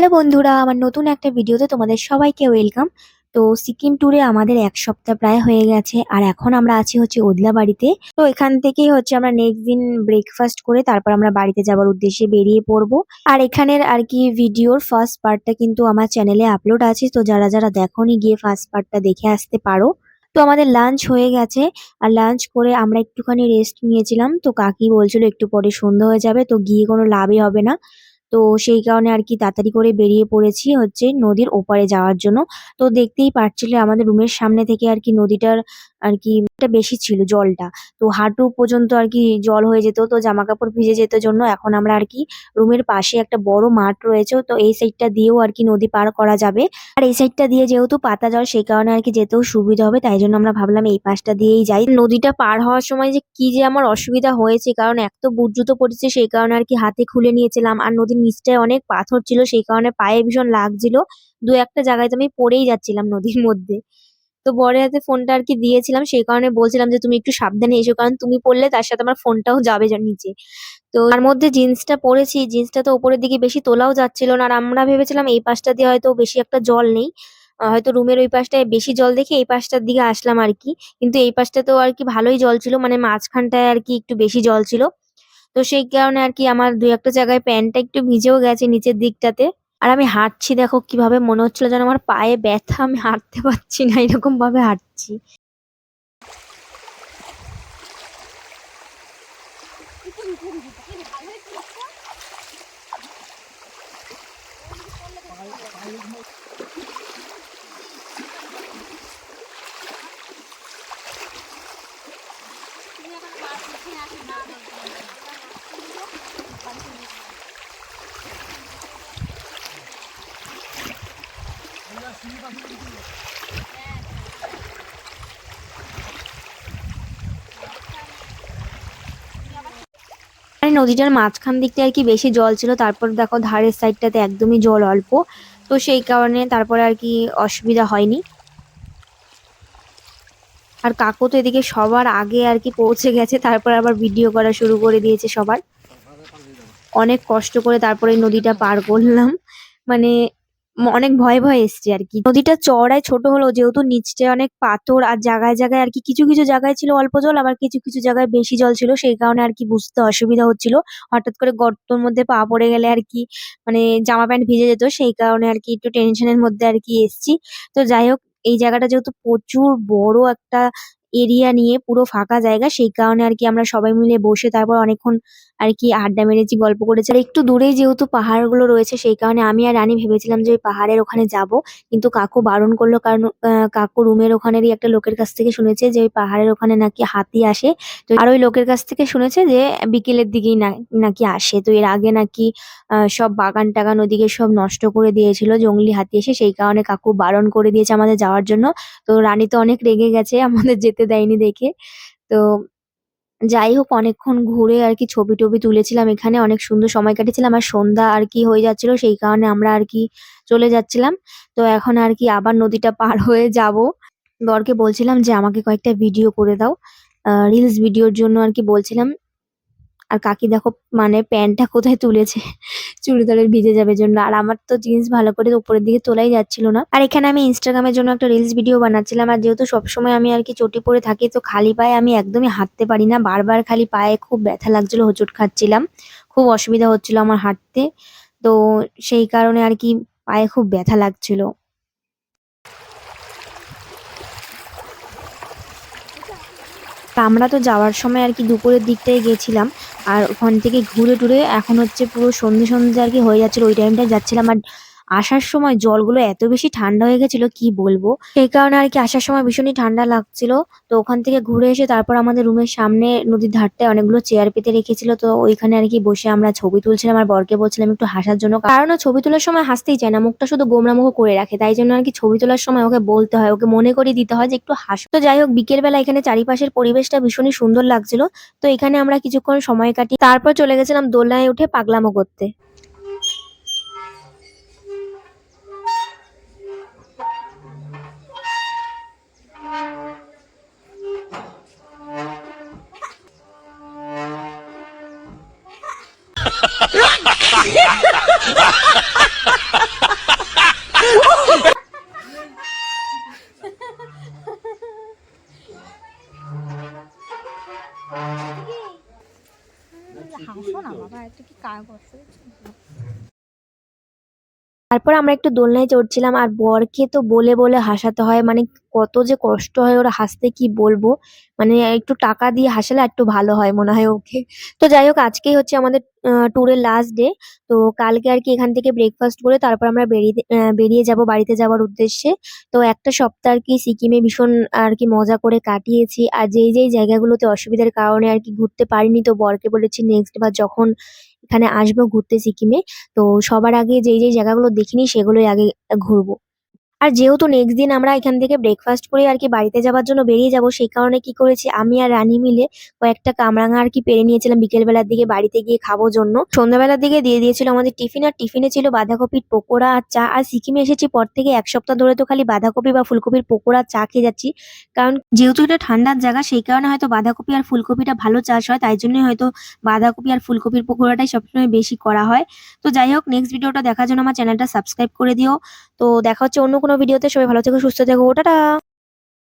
Hello বন্ধুরা, আমার নতুন একটা ভিডিওতে তোমাদের সবাইকে ওয়েলকাম। তো সিকিম ট্যুরে আমাদের ১ সপ্তাহ প্রায় হয়ে গেছে। আর এখন আমরা আছি হচ্ছে ওদলাবাড়িতে। তো এখান থেকেই হচ্ছে আমরা নেক্সট দিন ব্রেকফাস্ট করে তারপর আমরা বাড়িতে যাবার উদ্দেশ্যে বেরিয়ে পড়বো। আর এখানের আর কি ভিডিওর ফার্স্ট পার্টটা কিন্তু আমার চ্যানেলে আপলোড আছে। তো যারা দেখোনি গিয়ে ফার্স্ট পার্টটা দেখে আসতে পারো। তো আমাদের লাঞ্চ হয়ে গেছে। আর লাঞ্চ করে আমরা একটুখানি রেস্ট নিয়েছিলাম। তো কাকি বলছিল একটু পরে সন্ধ্যা হয়ে যাবে, তো গিয়ে কোনো লাভই হবে না। তো সেই কারণে আর কি তাড়াতাড়ি করে বেরিয়ে পড়েছি হচ্ছে নদীর ওপারে যাওয়ার জন্য। তো দেখতেই পাচ্ছিলে আমাদের রুমের সামনে থেকে আর কি নদীটার আর কি টা বেশি ছিল জলটা। তো হাঁটু পর্যন্ত আর কি জল হয়ে যেত, তো জামাকাপড় ভিজে যেত জন্য এখন আমরা আর কি রুমের পাশে একটা বড় মাঠ রয়েছে, তো এই সাইডটা দিয়েও আর কি নদী পার করা যাবে। আর এই সাইডটা দিয়ে যেহেতু পাতা জল সেই কারণে আর কি যেতেও সুবিধা হবে, তাই জন্য আমরা ভাবলাম এই পাশটা দিয়েই যাই। নদীটা পার হওয়ার সময় যে কি যে আমার অসুবিধা হয়েছে, কারণ এক তো বুট জুতো পড়েছে সেই কারণে আর কি হাতে খুলে নিয়েছিলাম, আর নদীর নিচটায় অনেক পাথর ছিল সেই কারণে পায়ে ভীষণ লাগছিল। দু একটা জায়গায় তো আমি পড়েই যাচ্ছিলাম নদীর মধ্যে। তো বরের হাতে ফোনটা আর কি দিয়েছিলাম, সেই কারণে বলছিলাম যে তুমি একটু সাবধানে এসো, কারণ তুমি পড়লে তার সাথে আমার ফোনটাও যাবে নিচে। তো তার মধ্যে জিন্সটা পরেছি, জিন্সটা তো উপরের দিকে বেশি তোলাও যাচ্ছিল না। আর আমরা ভেবেছিলাম এই পাশটা দিয়ে হয়তো বেশি একটা জল নেই, হয়তো রুমের ওই পাশটায় বেশি জল দেখে এই পাশটার দিকে আসলাম আর কি। কিন্তু এই পাশটাতেও আর কি ভালোই জল ছিল, মানে মাঝখানটায় আর কি একটু বেশি জল ছিল। তো সেই কারণে আর কি আমার দুই একটা জায়গায় প্যান্টটা একটু ভিজেও গেছে নিচের দিকটাতে। আর আমি হাঁটছি দেখো কিভাবে, মনে হচ্ছিল যেন আমার পায়ে ব্যথা, আমি হাঁটতে পারছি না, এরকম ভাবে হাঁটছি। মানে নদীটার মাঝখান দিকটা আর কি বেশি জল ছিল, তারপর দেখো ধারের সাইডটাতে একদমই জল অল্প। তো সেই কারণে তারপরে আর কি অসুবিধা হয়নি। আর কাকু তো এদিকে সবার আগে আর কি পৌঁছে গেছে, তারপর আবার ভিডিও করা শুরু করে দিয়েছে সবার। অনেক কষ্ট করে তারপরে এই নদীটা পার করলাম, মানে অনেক ভয়ে এসছি আর কি। নদীটা চওড়ায় ছোট হলেও যেহেতু নিচটা অনেক পাথর, আর জায়গায় জায়গায় আর কি কিছু কিছু জায়গায় ছিল অল্প জল, আবার কিছু কিছু জায়গায় বেশি জল ছিল, সেই কারণে আর কি বুঝতে অসুবিধা হচ্ছিল। হঠাৎ করে গর্তর মধ্যে পা পড়ে গেলে আর কি মানে জামা প্যান্ট ভিজে যেত, সেই কারণে আর কি একটু টেনশনের মধ্যে আর কি এসছি। তো যাই হোক, এই জায়গাটা যেহেতু প্রচুর বড় একটা এরিয়া নিয়ে পুরো ফাঁকা জায়গা, সেই কারণে আর কি আমরা সবাই মিলে বসে তারপর অনেকক্ষণ আর কি আড্ডা মেরেছি, গল্প করেছি। আর একটু দূরেই যেহেতু পাহাড়গুলো রয়েছে সেই কারণে আমি আর রানী ভেবেছিলাম যে ওই পাহাড়ের ওখানে যাব, কিন্তু কাকু বারণ করলো, কারণ কাকু রুমের ওখানেরই একটা লোকের কাছ থেকে শুনেছে যে ওই পাহাড়ের ওখানে নাকি হাতি আসে। তো আর ওই লোকের কাছ থেকে শুনেছে যে বিকেলের দিকেই নাকি আসে। তো এর আগে নাকি সব বাগান টাগান ওদিকে সব নষ্ট করে দিয়েছিল জংলি হাতি এসে, সেই কারণে কাকু বারণ করে দিয়েছে আমাদের যাওয়ার জন্য। তো রানী তো অনেক রেগে গেছে আমাদের যেতে দেয়নি দেখে। তো যাই হোক, অনেকক্ষণ ঘুরে আর কি ছবি-টবি তুলেছিলাম এখানে, অনেক সুন্দর সময় কাটিয়েছিলাম। আর সন্ধ্যা আর কি হয়ে যাচ্ছিল সেই কারণে আমরা আর কি চলে যাচ্ছিলাম। তো এখন আর কি আবার নদীটা পার হয়ে যাবো। বরকে বলছিলাম যে আমাকে কয়েকটা ভিডিও করে দাও। রিলস ভিডিওর জন্য আর কি বলছিলাম। আর কাকি দেখো মানে প্যান্টটা কোথায় তুলেছে চুড়িদারের ভিজে যাবে জন্য। আর আমার তো জিন্স ভালো করে উপরের দিকে তোলাই যাচ্ছিল না। আর এখানে আমি ইনস্টাগ্রামের জন্য একটা রিলস ভিডিও বানাচ্ছিলাম, আর যেহেতু সবসময় আমি আর কি চটি পরে থাকি তো খালি পায়ে আমি একদমই হাঁটতে পারি না, বারবার খালি পায়ে খুব ব্যথা লাগছিল, হোঁচট খাচ্ছিলাম, খুব অসুবিধা হচ্ছিল আমার হাঁটতে। তো সেই কারণে আর কি পায়ে খুব ব্যথা লাগছিল। তা আমরা তো যাওয়ার সময় আর কি দুপুরের দিকটায় গেছিলাম, আর ওখান থেকে ঘুরে টুরে এখন হচ্ছে পুরো সন্ধে সন্ধে আর কি হয়ে যাচ্ছিল, ওই টাইমটায় যাচ্ছিলাম। আর আসার সময় জলগুলো এত বেশি ঠান্ডা হয়ে গেছিল কি বলবো, সেই কারণে আর কি আসার সময় ভীষণই ঠান্ডা লাগছিল। তো ওখান থেকে ঘুরে এসে তারপর আমাদের রুমের সামনে নদীর ধারটায় অনেকগুলো চেয়ার পেতে রেখেছিল, তো ওইখানে আর কি বসে আমরা ছবি তুলছিলাম। আর বরকে বলছিলাম একটু হাসার জন্য, কারণ ও ছবি তোলার সময় হাসতেই চায় না, মুখটা শুধু গোমরা মুখ করে রাখে, তাই জন্য আর কি ছবি তোলার সময় ওকে বলতে হয়, ওকে মনে করিয়ে দিতে হয় যে একটু হাসো। তো যাই হোক, বিকেল বেলা এখানে চারিপাশের পরিবেশটা ভীষণই সুন্দর লাগছিল। তো এখানে আমরা কিছুক্ষণ সময় কাটি, তারপর চলে গেছিলাম দোলনায় উঠে পাগলামো করতে। তারপর আমরা একটু দোলনায় চড়ছিলাম আর বরকে তো বলে বলে হাসাতে হয়, মানে কত যে কষ্ট হয় ওর হাসতে কি বলবো। মানে একটু টাকা দিয়ে হাসালে একটু ভালো হয় মনে হয় ওকে। তো যাই হোক, আজকেই হচ্ছে আমাদের ট্যুরের লাস্ট ডে। তো কালকে আর কি এখান থেকে ব্রেকফাস্ট করে তারপর আমরা বেরিয়ে যাব বাড়িতে যাওয়ার উদ্দেশ্যে। তো একটা সপ্তাহ আর কি সিকিমে ভীষণ আর কি মজা করে কাটিয়েছি। আর যেই জায়গাগুলোতে অসুবিধার কারণে আর কি ঘুরতে পারিনি, তো বরকে বলেছি নেক্সট বার যখন এখানে আসবো ঘুরতে সিকিমে, তো সবার আগে যেই জায়গাগুলো দেখিনি সেগুলোই আগে ঘুরবো। আর যেহেতু নেক্সট দিন আমরা এখান থেকে ব্রেকফাস্ট করে আর কি বাড়িতে যাবার জন্য বেরিয়ে যাব, সেই কারণে কি করেছি আমি আর রানী মিলে কয়েকটা কামরাঙা আর কি পেরে নিয়েছিলাম বিকেল বেলার দিকে বাড়িতে গিয়ে খাবো জন্য। সন্ধ্যাবেলার দিকে দিয়ে দিয়েছিল আমাদের টিফিন, আর টিফিনে ছিল বাঁধাকপির পকোড়া আর চা। আর সিকিমে এসেছি পর থেকে এক সপ্তাহ ধরে তো খালি বাঁধাকপি বা ফুলকপির পকোড়া আর চা খেয়ে যাচ্ছি। কারণ যেহেতু এটা ঠান্ডার জায়গা, সেই কারণে হয়তো বাঁধাকপি আর ফুলকপিটা ভালো চাষ হয়, তাই জন্যই হয়তো বাঁধাকপি আর ফুলকপির পকোড়াটাই সবসময় বেশি করা হয়। তো যাই হোক, নেক্সট ভিডিওটা দেখার জন্য আমার চ্যানেলটা সাবস্ক্রাইব করে দিও। তো দেখা হচ্ছে অন্য কোনো ভিডিওতে। সবাই ভালো থেকো, সুস্থ থেকো, টাটা।